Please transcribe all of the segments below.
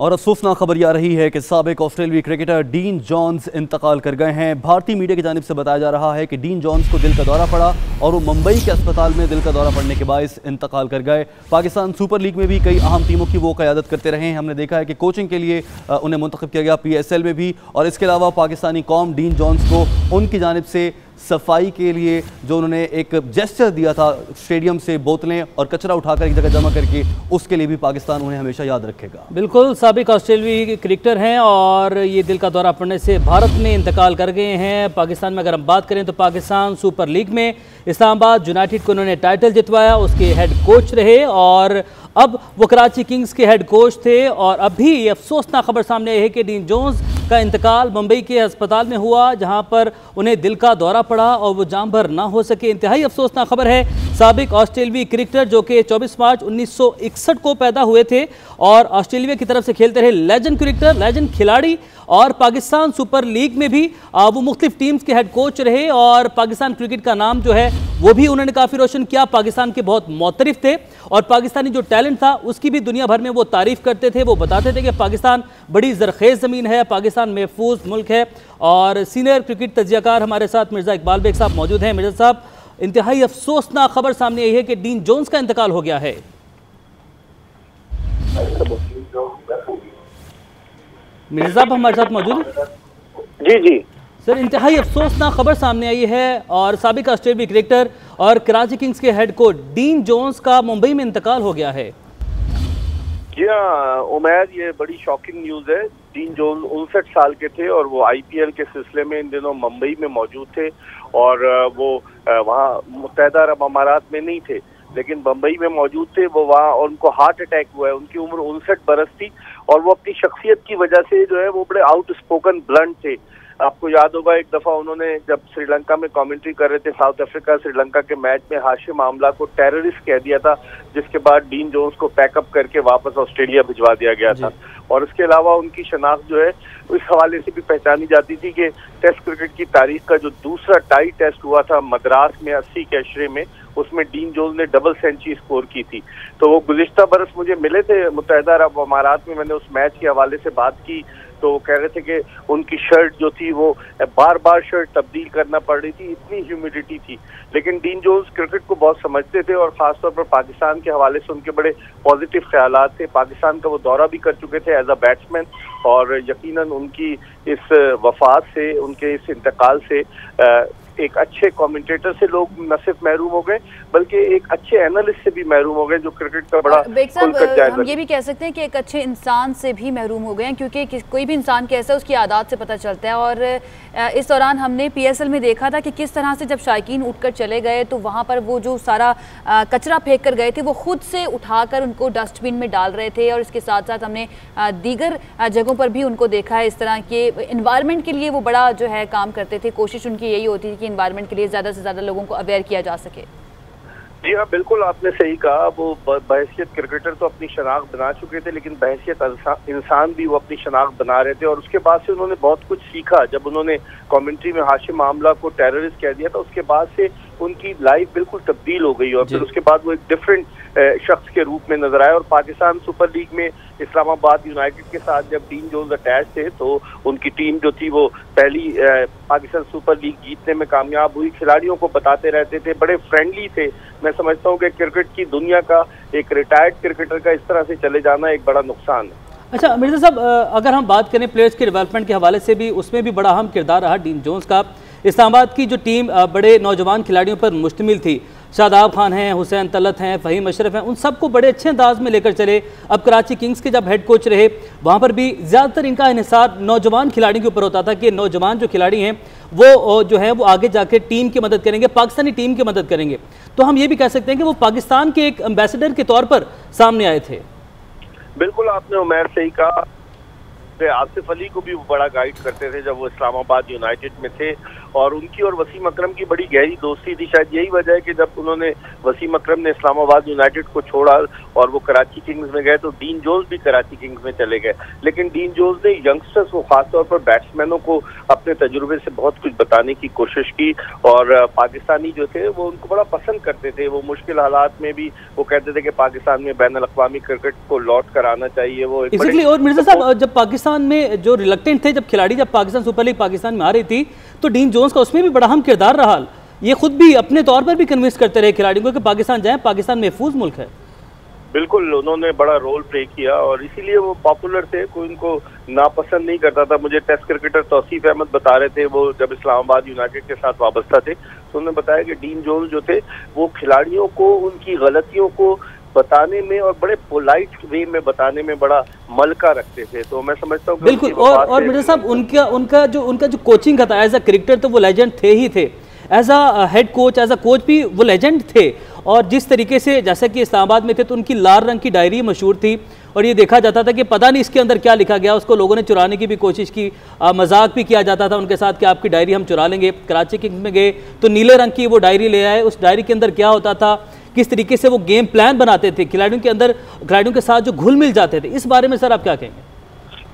और अफसोसनाक खबर यह आ रही है कि साबिक ऑस्ट्रेलियाई क्रिकेटर डीन जॉन्स इंतकाल कर गए हैं। भारतीय मीडिया की जानिब से बताया जा रहा है कि डीन जॉन्स को दिल का दौरा पड़ा और वो मुंबई के अस्पताल में दिल का दौरा पड़ने के बायस इंतकाल कर गए। पाकिस्तान सुपर लीग में भी कई अहम टीमों की वो क़यादत करते रहे हैं। हमने देखा है कि कोचिंग के लिए उन्हें मुंतखब किया गया PSL में भी, और इसके अलावा पाकिस्तानी कौम डीन जॉन्स को उनकी जानिब से सफाई के लिए जो उन्होंने एक जेस्चर दिया था स्टेडियम से बोतलें और कचरा उठाकर एक जगह जमा करके, उसके लिए भी पाकिस्तान उन्हें हमेशा याद रखेगा। बिल्कुल, साबिक ऑस्ट्रेलियाई क्रिकेटर हैं और ये दिल का दौरा पड़ने से भारत में इंतकाल कर गए हैं। पाकिस्तान में अगर हम बात करें तो पाकिस्तान सुपर लीग में इस्लामाबाद यूनाइटेड को उन्होंने टाइटल जितवाया, उसके हेड कोच रहे और अब वो कराची किंग्स के हेड कोच थे। और अभी ये अफसोसनाक खबर सामने आई है कि डीन जॉन्स का इंतकाल मुंबई के अस्पताल में हुआ, जहां पर उन्हें दिल का दौरा पड़ा और वो जाम भर ना हो सके। इंतहाई अफसोसनाक खबर है। साबिक ऑस्ट्रेलियाई क्रिकेटर जो कि 24 मार्च 1961 को पैदा हुए थे और ऑस्ट्रेलिया की तरफ से खेलते रहे, लेजेंड क्रिकेटर, लेजेंड खिलाड़ी, और पाकिस्तान सुपर लीग में भी वो मुख्तलिफ टीम्स के हेड कोच रहे और पाकिस्तान क्रिकेट का नाम जो है वो भी उन्होंने काफ़ी रोशन किया। पाकिस्तान के बहुत मोतरिफ थे और पाकिस्तानी जो टैलेंट था उसकी भी दुनिया भर में वो तारीफ़ करते थे। वो बताते थे कि पाकिस्तान बड़ी ज़रखेज़ ज़मीन है, पाकिस्तान महफूज मुल्क है। और सीनियर क्रिकेट तज्ज़ियाकार हमारे साथ मिर्ज़ा इकबाल बेग साहब मौजूद हैं। मिर्ज़ा साहब, इंतहाई अफसोसनाक खबर सामने आई है कि डीन जॉन्स का इंतकाल हो गया है। मिर्ज़ा साहब हमारे साथ मौजूद हैं? जी जी सर, इंतहाई अफसोसनाक खबर सामने आई है और साबिक ऑस्ट्रेलियाई क्रिकेटर और कराची किंग्स के हेड कोच डीन जॉन्स का मुंबई में इंतकाल हो गया है। जी हाँ उमैर, ये बड़ी शॉकिंग न्यूज़ है। डीन जॉन्स 59 साल के थे और वो IPL के सिलसिले में इन दिनों मुंबई में मौजूद थे और वो वहाँ मुत्तहदा अरब अमारात में नहीं थे लेकिन मुंबई में मौजूद थे। वो वहाँ और उनको हार्ट अटैक हुआ है। उनकी उम्र 59 बरस थी और वो अपनी शख्सियत की वजह से जो है वो बड़े आउटस्पोकन ब्लंट थे। आपको याद होगा एक दफ़ा उन्होंने जब श्रीलंका में कमेंट्री कर रहे थे साउथ अफ्रीका श्रीलंका के मैच में हाशिम आमला को टेररिस्ट कह दिया था, जिसके बाद डीन जॉन्स को पैकअप करके वापस ऑस्ट्रेलिया भिजवा दिया गया था। और इसके अलावा उनकी शनाख्त जो है इस हवाले से भी पहचानी जाती थी कि टेस्ट क्रिकेट की तारीख का जो दूसरा टाई टेस्ट हुआ था मद्रास में 80 के अशरे में, उसमें डीन जॉन्स ने डबल सेंचुरी स्कोर की थी। तो वो गुज़िश्ता बरस मुझे मिले थे मुत्तहदा अरब अमारात में, मैंने उस मैच के हवाले से बात की तो वो कह रहे थे कि उनकी शर्ट जो थी वो बार बार शर्ट तब्दील करना पड़ रही थी, इतनी ह्यूमिडिटी थी। लेकिन डीन जॉन्स क्रिकेट को बहुत समझते थे और ख़ासतौर पर पाकिस्तान के हवाले से उनके बड़े पॉजिटिव ख्यालात थे। पाकिस्तान का वो दौरा भी कर चुके थे एज अ बैट्समैन और यकीनन उनकी इस वफात से, उनके इस इंतकाल से एक अच्छे कमेंटेटर से लोग न सिर्फ महरूम हो गए बल्कि एक अच्छे एनालिस्ट से भी महरूम हो गए जो क्रिकेट का बड़ा हम ये भी कह सकते हैं कि एक अच्छे इंसान से भी महरूम हो गए हैं, क्योंकि कोई भी इंसान कैसा है उसकी आदत से पता चलता है। और इस दौरान हमने PSL में देखा था कि किस तरह से जब शायकीन उठकर चले गए तो वहाँ पर वो जो सारा कचरा फेंक कर गए थे वो खुद से उठाकर उनको डस्टबिन में डाल रहे थे। और इसके साथ साथ हमने दीगर जगहों पर भी उनको देखा है, इस तरह के इन्वायरमेंट के लिए वो बड़ा जो है काम करते थे। कोशिश उनकी यही होती थी कि इन्वायरमेंट के लिए ज़्यादा से ज़्यादा लोगों को अवेयर किया जा सके। जी हाँ, बिल्कुल आपने सही कहा। वो बहैसियत क्रिकेटर तो अपनी शनाख्त बना चुके थे लेकिन बहैसियत इंसान भी वो अपनी शनाख्त बना रहे थे और उसके बाद से उन्होंने बहुत कुछ सीखा। जब उन्होंने कमेंट्री में हाशिम आमला को टेररिस्ट कह दिया था उसके बाद से उनकी लाइफ बिल्कुल तब्दील हो गई और फिर उसके बाद वो एक डिफरेंट शख्स के रूप में नजर आए। और पाकिस्तान सुपर लीग में इस्लामाबाद यूनाइटेड के साथ जब डीन जॉन्स अटैच थे तो उनकी टीम जो थी वो पहली पाकिस्तान सुपर लीग जीतने में कामयाब हुई। खिलाड़ियों को बताते रहते थे, बड़े फ्रेंडली थे। मैं समझता हूँ कि क्रिकेट की दुनिया का एक रिटायर्ड क्रिकेटर का इस तरह से चले जाना एक बड़ा नुकसान है। अच्छा मिर्ज़ा साहब, अगर हम बात करें प्लेयर्स के डेवलपमेंट के हवाले से भी, उसमें भी बड़ा अहम किरदार रहा डीन जॉन्स का। इस्लामाबाद की जो टीम बड़े नौजवान खिलाड़ियों पर मुश्तमिल थी, शादाब खान हैं, हुसैन तलत हैं, फ़हीम अशरफ हैं, उन सबको बड़े अच्छे अंदाज में लेकर चले। अब कराची किंग्स के जब हेड कोच रहे वहाँ पर भी ज़्यादातर इनका इन्हिसार नौजवान खिलाड़ियों के ऊपर होता था कि नौजवान जो खिलाड़ी हैं वो जो है वो आगे जाके टीम की मदद करेंगे, पाकिस्तानी टीम की मदद करेंगे। तो हम ये भी कह सकते हैं कि वो पाकिस्तान के एक एम्बेसडर के तौर पर सामने आए थे। बिल्कुल आपने उमैर सही कहा। आसिफ अली को भी वो बड़ा गाइड करते थे जब वो इस्लामाबाद यूनाइटेड में थे और उनकी और वसीम अकरम की बड़ी गहरी दोस्ती थी। शायद यही वजह है कि जब उन्होंने वसीम अकरम ने इस्लामाबाद यूनाइटेड को छोड़ा और वो कराची किंग्स में गए तो डीन जोन्स भी कराची किंग्स में चले गए। लेकिन डीन जोन्स ने यंगस्टर्स को, खासतौर पर बैट्समैनों को अपने तजुर्बे से बहुत कुछ बताने की कोशिश की और पाकिस्तानी जो थे वो उनको बड़ा पसंद करते थे। वो मुश्किल हालात में भी वो कहते थे कि पाकिस्तान में बैन अल-अक़वामी क्रिकेट को लौट कर आना चाहिए। वो एग्जैक्टली। और मिर्जा साहब, जब पाकिस्तान में जो रिलक्टेंट थे, जब खिलाड़ी जब पाकिस्तान सुपर लीग पाकिस्तान में आ रही थी तो डीन जोन्स का उसमें भी बड़ा अहम किरदार रहा। ये खुद भी अपने तौर पर भी कन्विंस करते रहे खिलाड़ियों को कि पाकिस्तान जाएं, पाकिस्तान महफूज मुल्क है। बिल्कुल, उन्होंने बड़ा रोल प्ले किया और इसीलिए वो पॉपुलर थे। कोई उनको नापसंद नहीं करता था। मुझे टेस्ट क्रिकेटर तौसीफ अहमद बता रहे थे, वो जब इस्लामाबाद यूनाइटेड के साथ वाबस्ता थे, तो उन्होंने बताया कि डीन जोन्स जो थे वो खिलाड़ियों को उनकी गलतियों को बताने में और बड़े पोलाइट वे में बताने में बड़ा मलका रखते थे। तो मैं समझता हूँ बिल्कुल। और मिर्जा साहब, उनका जो कोचिंग का था, एज अ क्रिकेटर तो वो लेजेंड थे ही थे, as a head coach, as a coach भी वो लेजेंड थे। और जिस तरीके से, जैसा कि इस्लामाबाद में थे तो उनकी लाल रंग की डायरी मशहूर थी और ये देखा जाता था कि पता नहीं इसके अंदर क्या लिखा गया। उसको लोगों ने चुराने की भी कोशिश की, मजाक भी किया जाता था उनके साथ कि आपकी डायरी हम चुरा लेंगे। कराची किंग्स में गए तो नीले रंग की वो डायरी ले आए। उस डायरी के अंदर क्या होता था, किस तरीके से वो गेम प्लान बनाते थे, खिलाड़ियों के अंदर खिलाड़ियों के साथ जो घुल मिल जाते थे, इस बारे में सर आप क्या कहेंगे?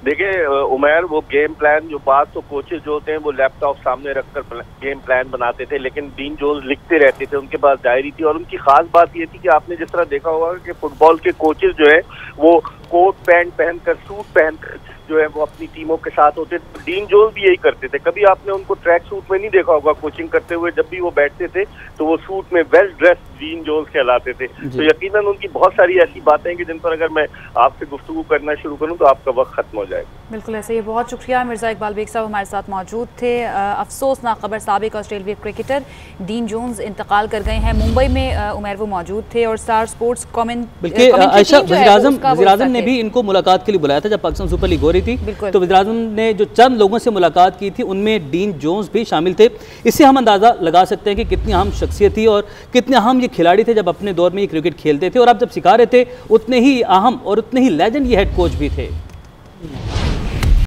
देखिए उमैर, वो गेम प्लान जो बात तो कोचेज जो होते हैं वो लैपटॉप सामने रखकर गेम प्लान बनाते थे, लेकिन डीन जोन्स लिखते रहते थे। उनके पास डायरी थी और उनकी खास बात ये थी कि आपने जिस तरह देखा होगा कि फुटबॉल के कोचेज जो है वो कोट पैंट पहनकर, सूट पहनकर जो है वो अपनी टीमों के साथ होते थे। डीन जोन्स भी यही करते थे। कभी आपने उनको ट्रैक सूट में नहीं देखा होगा कोचिंग करते हुए। जब भी वो बैठते थे तो वो सूट में वेल ड्रेस्ड डीन जोन्स कहलाते थे। तो यकीनन उनकी बहुत सारी ऐसी बातें हैं कि जिन पर अगर मैं आपसे गुफ्तगू करना शुरू करूं तो आपका वक्त खत्म हो जाएगा। बिल्कुल ऐसे ही। बहुत शुक्रिया। मिर्जा इकबाल बेग साहब हमारे साथ मौजूद थे। अफसोसनाक खबर, साबिक ऑस्ट्रेलियाई क्रिकेटर डीन जोन्स इंतकाल कर गए हैं। मुंबई में उमैर वो मौजूद थे और स्टार स्पोर्ट्स बल्कि आयशा, वज़ीर-ए-आज़म ने भी इनको मुलाकात के लिए बुलाया था जब पाकिस्तान सुपर लीग हो रही थी। तो वज़ीर-ए-आज़म ने जो चंद लोगों से मुलाकात की थी उनमें डीन जोन्स भी शामिल थे। इससे हम अंदाज़ा लगा सकते हैं कि कितनी अहम शख्सियत थी और कितने अहम ये खिलाड़ी थे जब अपने दौर में ये क्रिकेट खेलते थे। और आप जब सिखा रहे थे उतने ही अहम और उतने ही लेजेंड ये हेड कोच भी थे।